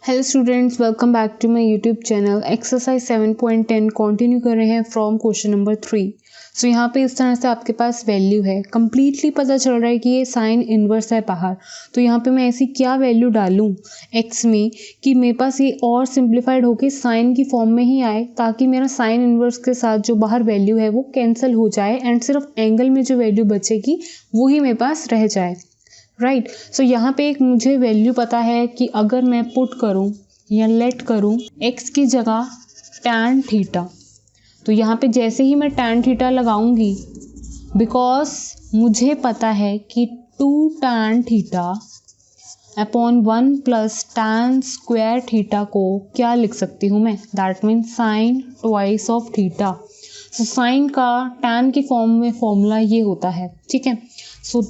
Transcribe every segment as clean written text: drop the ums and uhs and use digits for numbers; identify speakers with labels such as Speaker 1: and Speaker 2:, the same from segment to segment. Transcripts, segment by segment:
Speaker 1: Hello students, welcome back to my YouTube channel. Exercise 7.10 continue कर रहे हैं from question number 3। सो यहाँ पे इस तरह से आपके पास वैल्यू है, कंप्लीटली पता चल रहा है कि ये साइन इनवर्स है बाहर। तो यहाँ पे मैं ऐसी क्या वैल्यू डालूँ एक्स में कि मेरे पास ये और सिंप्लीफाइड होके साइन की फॉर्म में ही आए, ताकि मेरा साइन इनवर्स के साथ जो बाहर वैल्यू है वो कैंसिल हो जाए एंड सिर्फ एंगल में जो वैल्यू बचेगी वो ही मेरे पास रह जाए। राइट। सो यहाँ पे एक मुझे वैल्यू पता है कि अगर मैं पुट करूँ या लेट करूँ x की जगह tan थीटा, तो यहाँ पे जैसे ही मैं tan थीटा लगाऊंगी, बिकॉज मुझे पता है कि 2 tan theta upon 1 plus tan square theta को क्या लिख सकती हूँ मैं, that mean sine twice of theta. So sine का tan की फॉर्म में फॉर्मूला ये होता है, ठीक है। सो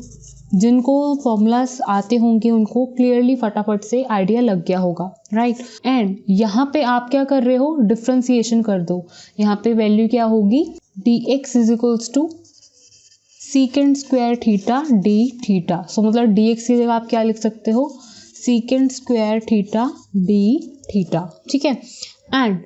Speaker 1: जिनको फॉर्मूलास आते होंगे उनको क्लियरली फटाफट से आइडिया लग गया होगा, राइट। एंड यहाँ पे आप क्या कर रहे हो, डिफ्रेंसिएशन कर दो। यहाँ पे वैल्यू क्या होगी, dx is equals to secant square theta D theta. So मतलब dx की जगह आप क्या लिख सकते हो, secant square theta D theta, ठीक है। एंड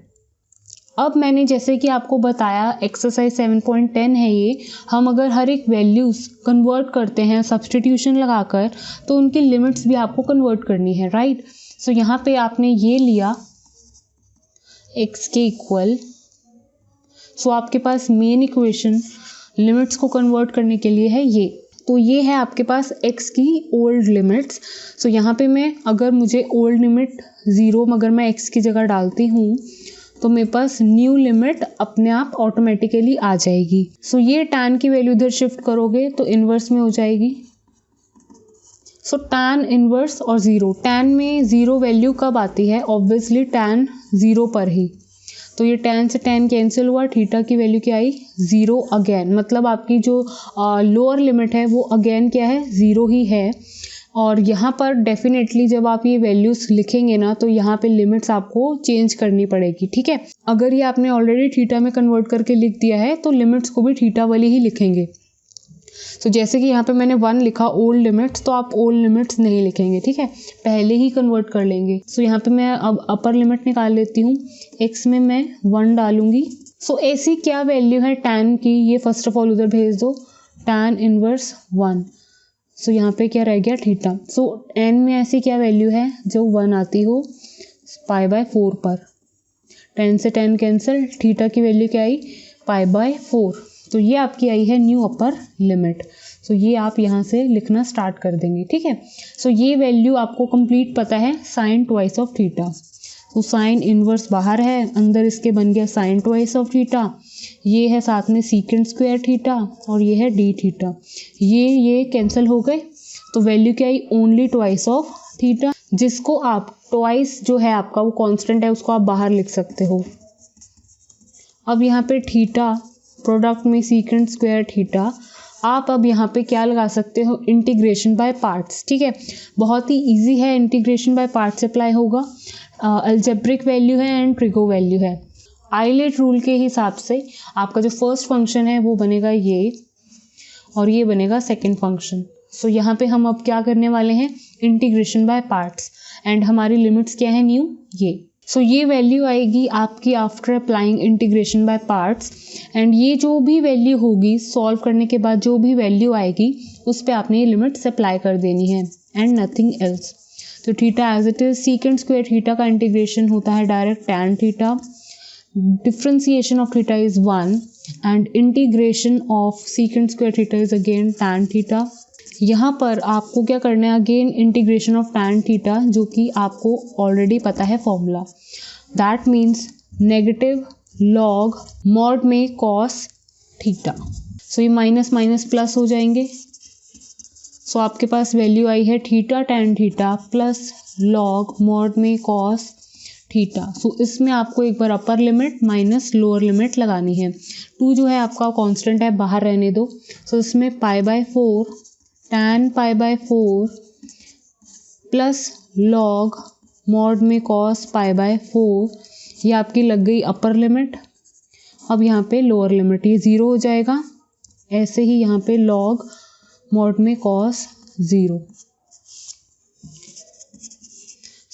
Speaker 1: अब मैंने जैसे कि आपको बताया एक्सरसाइज 7.10 है ये, हम अगर हर एक वैल्यूज़ कन्वर्ट करते हैं सब्स्टिट्यूशन लगाकर, तो उनकी लिमिट्स भी आपको कन्वर्ट करनी है, राइट। सो यहाँ पे आपने ये लिया x के इक्वल, सो आपके पास मेन इक्वेशन लिमिट्स को कन्वर्ट करने के लिए है ये। तो ये है आपके पास x की ओल्ड लिमिट्स। सो यहाँ पे मैं अगर मुझे ओल्ड लिमिट 0 अगर मैं x की जगह डालती हूँ तो मेरे पास न्यू लिमिट अपने आप ऑटोमेटिकली आ जाएगी। सो ये tan की वैल्यू इधर शिफ्ट करोगे तो इन्वर्स में हो जाएगी। सो tan इन्वर्स और 0, tan में 0 वैल्यू कब आती है, ऑब्वियसली tan 0 पर ही। तो ये tan से tan कैंसिल हुआ, थीटा की वैल्यू क्या आई, 0 अगेन। मतलब आपकी जो लोअर लिमिट है वो अगेन क्या है, 0 ही है। और यहाँ पर डेफिनेटली जब आप ये वैल्यूज लिखेंगे ना, तो यहाँ पे लिमिट्स आपको चेंज करनी पड़ेगी, ठीक है। अगर ये आपने ऑलरेडी थीटा में कन्वर्ट करके लिख दिया है तो लिमिट्स को भी थीटा वाली ही लिखेंगे। तो जैसे कि यहाँ पे मैंने 1 लिखा ओल्ड लिमिट्स, तो आप ओल्ड लिमिट्स नहीं लिखेंगे, ठीक है, पहले ही कन्वर्ट कर लेंगे। सो यहाँ पे मैं अब अपर लिमिट निकाल लेती हूँ, x में मैं 1 डालूंगी। सो ऐसी क्या वैल्यू है tan की, ये फर्स्ट ऑफ ऑल उधर भेज दो, tan इनवर्स 1। सो यहाँ पे क्या रह गया, थीटा। सो n में ऐसी क्या वैल्यू है जो 1 आती हो π/4 पर, 10 से 10 कैंसिल, थीटा की वैल्यू क्या आई, π/4। तो ये आपकी आई है न्यू अपर लिमिट। सो ये आप यहाँ से लिखना स्टार्ट कर देंगे, ठीक है। सो ये वैल्यू आपको कंप्लीट पता है, साइन ट्वाइस ऑफ थीटा। तो साइन इनवर्स बाहर है, अंदर इसके बन गया साइन ट्वाइस ऑफ थीटा। ये है साथ में सीकेंड स्क्वायर थीटा और ये है डी थीटा। ये कैंसिल हो गए, तो वैल्यू क्या आई, ओनली ट्वाइस ऑफ थीटा, जिसको आप ट्वाइस जो है आपका वो कांस्टेंट है, उसको आप बाहर लिख सकते हो। अब यहाँ पे थीटा प्रोडक्ट में सीकेंड स्क्वायर थीटा, आप अब यहाँ पे क्या लगा सकते हो, इंटीग्रेशन बाय पार्ट्स, ठीक है। बहुत ही इजी है, इंटीग्रेशन बाय पार्ट्स अप्लाई होगा। अलजेब्रिक वैल्यू है एंड ट्रिगो वैल्यू है। आइलेट रूल के हिसाब से आपका जो फर्स्ट फंक्शन है वो बनेगा ये, और ये बनेगा सेकंड फंक्शन। सो यहाँ पे हम अब क्या करने वाले हैं, इंटीग्रेशन बाय पार्ट्स, एंड हमारी लिमिट्स क्या है, न्यू ये। सो ये वैल्यू आएगी आपकी after applying integration by parts, and ये जो भी वैल्यू होगी सॉल्व करने के बाद जो भी वैल्यू आएगी उस पर आपने ये लिमिट्स अप्लाई कर देनी है एंड नथिंग एल्स। तो theta as it is, secant square theta का इंटीग्रेशन होता है direct tan theta, differentiation of theta is 1 and integration of secant square theta is again tan theta। यहाँ पर आपको क्या करना है, again integration of tan theta, जो कि आपको ऑलरेडी पता है formula, that means negative log mod में कॉस थीटा। सो ये माइनस माइनस प्लस हो जाएंगे। सो आपके पास वैल्यू आई है theta tan theta plus log mod में कॉस थीटा। सो इसमें आपको एक बार upper limit minus lower limit लगानी है। 2 जो है आपका कांस्टेंट है, बाहर रहने दो। सो इसमें π/4 tan π/4 प्लस लॉग मॉड में कॉस π/4, ये आपकी लग गई अपर लिमिट। अब यहाँ पे लोअर लिमिट, ये 0 हो जाएगा। ऐसे ही यहाँ पे लॉग मॉड में कॉस 0।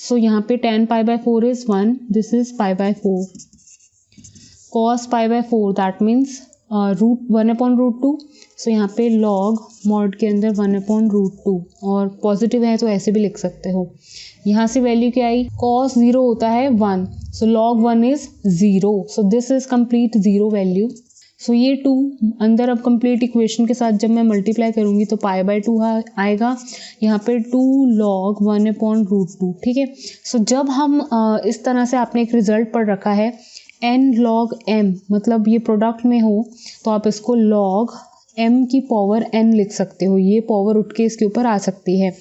Speaker 1: सो यहाँ पे tan pi by 4 is 1, this is pi by 4. cos pi by 4 that means root 1/√2. So यहाँ पे log मॉड के अंदर 1/√2 और पॉजिटिव है तो ऐसे भी लिख सकते हो. यहाँ से वैल्यू क्या आई, cos 0 होता है 1, so log 1 is 0, so this is complete 0 value. So ये 2 अंदर अब कंप्लीट इक्वेशन के साथ जब मैं मल्टीप्लाई करूँगी तो पाई बाय 2 आएगा. यहाँ पे 2 log 1/√2. ठीक है. सो जब हम इस तरह से आपने एक रिजल्ट पढ़ रखा है n log m, मतलब ये प्रोडक्ट में हो तो आप इसको log m की पावर n लिख सकते हो. ये पावर उठ के इसके ऊपर आ सकती है.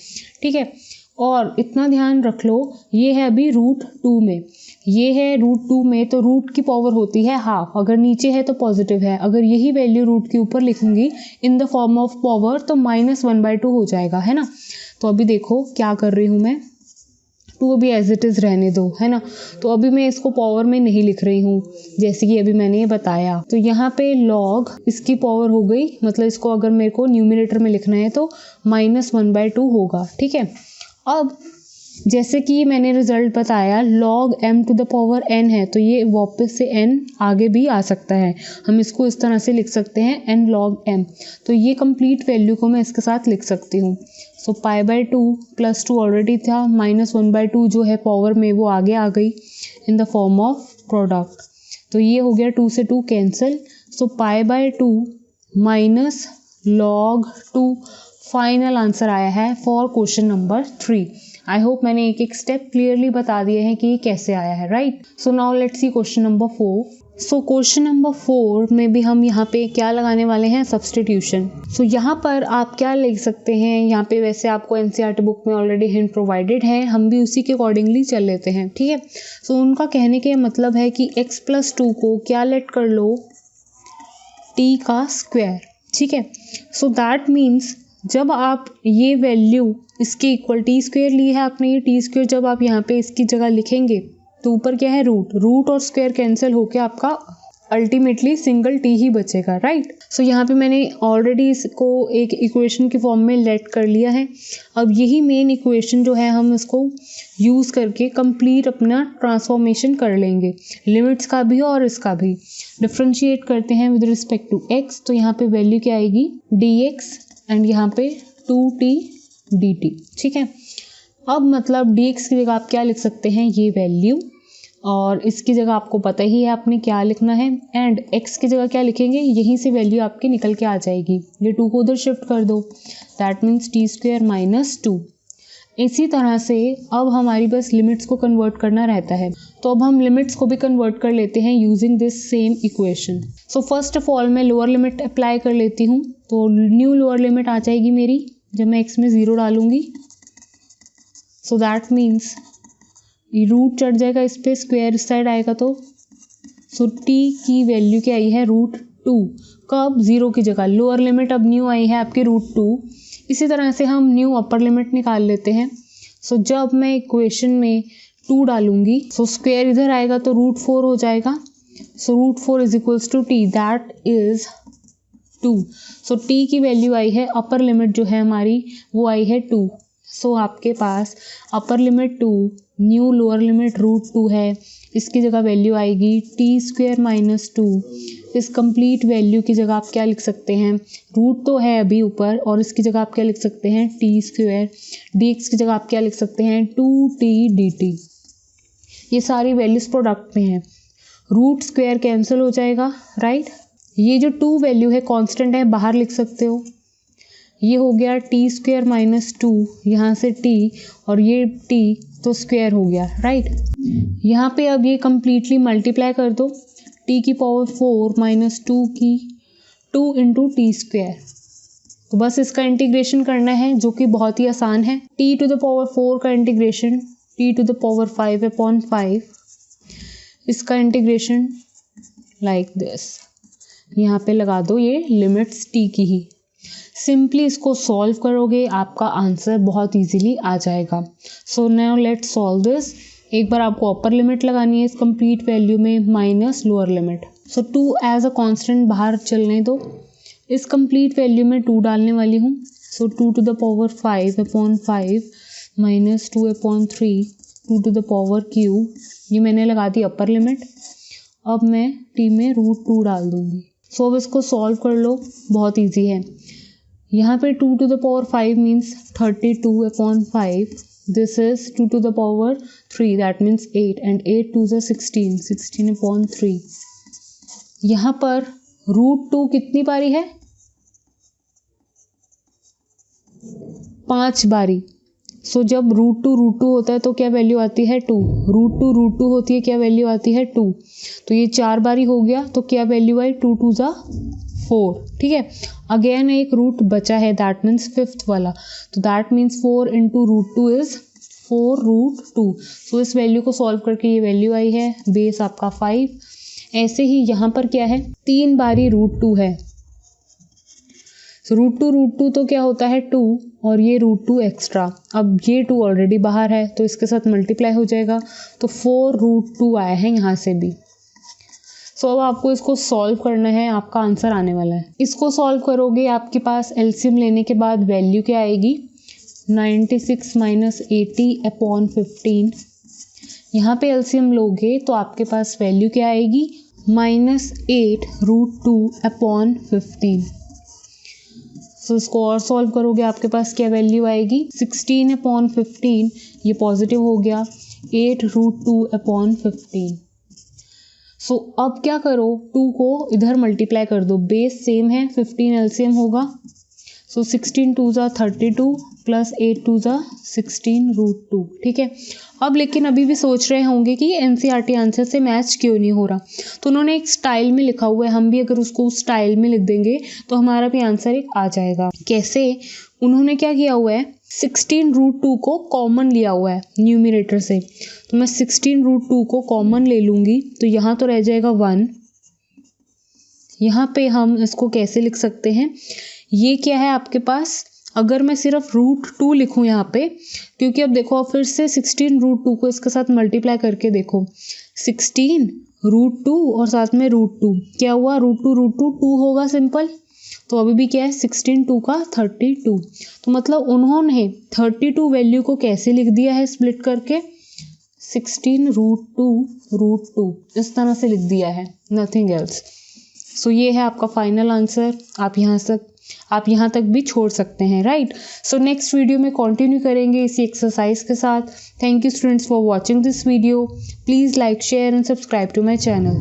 Speaker 1: ठीक है. और इतना ध्यान रख लो, ये है अभी √2 में, ये है √2 में, तो रूट की पावर होती है हाफ. अगर नीचे है तो पॉजिटिव है. अगर यही वैल्यू रूट के ऊपर लिखूंगी in the form of power तो -1/2 हो जाएगा, है ना. तो अभी देखो क्या कर रही हूँ मैं, 2 अभी एज इट इज़ रहने दो, है ना. तो अभी मैं इसको पावर में नहीं लिख रही हूँ जैसे कि अभी मैंने ये बताया. तो यहाँ पे log इसकी पावर हो गई, मतलब इसको अगर मेरे को न्यूमरेटर में लिखना है तो -1/2 होगा. ठीक है. अब जैसे कि मैंने रिजल्ट बताया log m to the power n है, तो ये वापस से n आगे भी आ सकता है. हम इसको इस तरह से लिख सकते हैं n log m. तो ये कंप्लीट वैल्यू को मैं इसके साथ लिख सकती हूँ. सो पाई बाय 2 प्लस 2 ऑलरेडी था, -1/2 जो है पावर में वो आगे आ गई in the form of product. तो ये हो गया 2 से 2 cancel. So pi by 2 minus log 2 final answer आया है for question number 3. I hope मैंने एक एक स्टेप क्लियरली बता दिए हैं कि ये कैसे आया है, right. So now let's see question number 4. So question number 4 में भी हम यहाँ पे क्या लगाने वाले हैं, सब्सटीट्यूशन. सो यहाँ पर आप क्या लिख सकते हैं, यहाँ पे वैसे आपको एनसीईआरटी बुक में ऑलरेडी हिंट प्रोवाइडेड है, हम भी उसी के अकॉर्डिंगली चल लेते हैं. ठीक है. सो उनका कहने के मतलब है कि x+2 को क्या लेट कर लो, t का स्क्वायर. ठीक है. सो दैट मीन्स जब आप ये वैल्यू इसके इक्वल टी स्क्वायर ली है आपने, ये टी स्क्वायर जब आप यहाँ पे इसकी जगह लिखेंगे तो ऊपर क्या है रूट और स्क्वायर कैंसिल होके आपका अल्टीमेटली सिंगल टी ही बचेगा, राइट. सो यहाँ पे मैंने ऑलरेडी इसको एक इक्वेशन के फॉर्म में लेट कर लिया है. अब यही मेन इक्वेशन जो है हम इसको यूज़ करके कंप्लीट अपना ट्रांसफॉर्मेशन कर लेंगे, लिमिट्स का भी और इसका भी. डिफ्रेंशिएट करते हैं विद रिस्पेक्ट टू एक्स. तो यहाँ पे वैल्यू क्या आएगी, dx एंड यहाँ पे 2t dt. ठीक है. अब मतलब dx की जगह आप क्या लिख सकते हैं, ये वैल्यू, और इसकी जगह आपको पता ही है आपने क्या लिखना है, एंड x की जगह क्या लिखेंगे, यहीं से वैल्यू आपकी निकल के आ जाएगी. ये 2 को उधर शिफ्ट कर दो, दैट मीन्स t² - 2. इसी तरह से अब हमारी बस लिमिट्स को कन्वर्ट करना रहता है. तो अब हम लिमिट्स को भी कन्वर्ट कर लेते हैं using this same equation. So first of all मैं लोअर लिमिट अप्लाई कर लेती हूँ. तो न्यू लोअर लिमिट आ जाएगी मेरी जब मैं x में 0 डालूंगी. सो दैट मीन्स रूट चढ़ जाएगा इस पर, स्क्वायर इस साइड आएगा तो. सो t की वैल्यू क्या आई है, √2. कब, 0 की जगह. लोअर लिमिट अब न्यू आई है आपकी √2. इसी तरह से हम न्यू अपर लिमिट निकाल लेते हैं. सो जब मैं इक्वेशन में 2 डालूंगी, सो स्क्वायर इधर आएगा तो √4 हो जाएगा. So √4 is equals to t, that is 2. So t की वैल्यू आई है, अपर लिमिट जो है हमारी वो आई है 2. सो आपके पास upper limit 2, new lower limit √2 है, इसकी जगह वैल्यू आएगी t² - 2. इस कंप्लीट वैल्यू की जगह आप क्या लिख सकते हैं, रूट तो है अभी ऊपर, और इसकी जगह आप क्या लिख सकते हैं, t². dx की जगह आप क्या लिख सकते हैं, 2t dt. ये सारी वैल्यूज प्रोडक्ट में है, रूट स्क्वायर कैंसिल हो जाएगा, राइट. ये जो 2 वैल्यू है कांस्टेंट है, बाहर लिख सकते हो. ये हो गया t² - 2, यहाँ से t और ये t तो स्क्वायर हो गया, राइट. यहाँ पे अब ये कम्प्लीटली मल्टीप्लाई कर दो, t की पावर 4 - 2 की 2 × t². तो बस इसका इंटीग्रेशन करना है जो कि बहुत ही आसान है. t⁴ का इंटीग्रेशन t⁵ इसका इंटीग्रेशन लाइक दिस. यहाँ पे लगा दो ये लिमिट्स t की ही. सिंपली इसको सॉल्व करोगे आपका आंसर बहुत इजीली आ जाएगा. So now let's solve this. एक बार आपको अपर लिमिट लगानी है इस कंप्लीट वैल्यू में minus lower limit. So 2 as a constant बाहर चलने दो. इस कंप्लीट वैल्यू में 2 डालने वाली हूँ. सो 2⁵ - 2/3 2 to the power क्यूब, ये मैंने लगा दी अपर लिमिट। अब मैं t में √2 डाल दूंगी। सो अब इसको सॉल्व कर लो, बहुत इजी है। यहाँ पे 2 to the power 5 means 32/5, this is 2 to the power 3 that means 8 and 8 2 is 16, 16/3। यहाँ पर √2 कितनी बारी है? 5 बारी। सो जब √2 होता है तो क्या वैल्यू आती है? 2। √2 होती है, क्या वैल्यू आती है? 2। तो ये 4 बारी हो गया, तो क्या वैल्यू आई? 2 2 is 4। ठीक है, अगेन एक रूट बचा है, दैट मीन्स 5th वाला, तो दैट मीन्स 4 into √2 is 4√2। सो इस वैल्यू को सॉल्व करके ये वैल्यू आई है, बेस आपका 5। ऐसे ही यहाँ पर क्या है? 3 बारी √2 है। √2 तो क्या होता है? 2, और ये √2 एक्स्ट्रा। अब ये 2 ऑलरेडी बाहर है तो इसके साथ मल्टीप्लाई हो जाएगा, तो 4√2 आया है यहाँ से भी। सो अब आपको इसको सॉल्व करना है, आपका आंसर आने वाला है। इसको सॉल्व करोगे, आपके पास एलसीएम लेने के बाद वैल्यू क्या आएगी? 96 - 80/15। यहाँ पे एलसीएम लोगे तो आपके पास वैल्यू क्या आएगी? -8√2/15। सो इसको और सॉल्व करोगे, आपके पास क्या वैल्यू आएगी? 16/15, ये पॉजिटिव हो गया, 8√2/15। सो अब क्या करो, 2 को इधर मल्टीप्लाई कर दो, बेस सेम है, 15 एलसीएम होगा। सो 16 2 is 32 प्लस 8 2 is 16√2। ठीक है, अब लेकिन अभी भी सोच रहे होंगे कि एनसीईआरटी आंसर से मैच क्यों नहीं हो रहा, तो उन्होंने एक स्टाइल में लिखा हुआ है, हम भी अगर उसको उस स्टाइल में लिख देंगे तो हमारा भी आंसर एक आ जाएगा। कैसे? उन्होंने क्या किया हुआ है? 16√2 को कॉमन लिया हुआ है न्यूमरेटर से, तो मैं 16√2 को कॉमन ले लूँगी, तो यहाँ तो रह जाएगा 1। यहाँ पे हम इसको कैसे लिख सकते हैं? ये क्या है आपके पास? अगर मैं सिर्फ √2 लिखूँ यहाँ पे, क्योंकि अब देखो फिर से 16√2 को इसके साथ मल्टीप्लाई करके देखो, 16√2 और साथ में √2, क्या हुआ? √2 2 होगा सिंपल, तो अभी भी क्या है? 16 2 का 32। तो मतलब उन्होंने 32 वैल्यू को कैसे लिख दिया है स्प्लिट करके? 16√2 इस तरह से लिख दिया है, नथिंग एल्स। सो ये है आपका फाइनल आंसर। आप यहाँ तक भी छोड़ सकते हैं, राइट। सो नेक्स्ट वीडियो में कंटिन्यू करेंगे इसी एक्सरसाइज के साथ। Thank you students for watching this video. Please like, share and subscribe to my channel.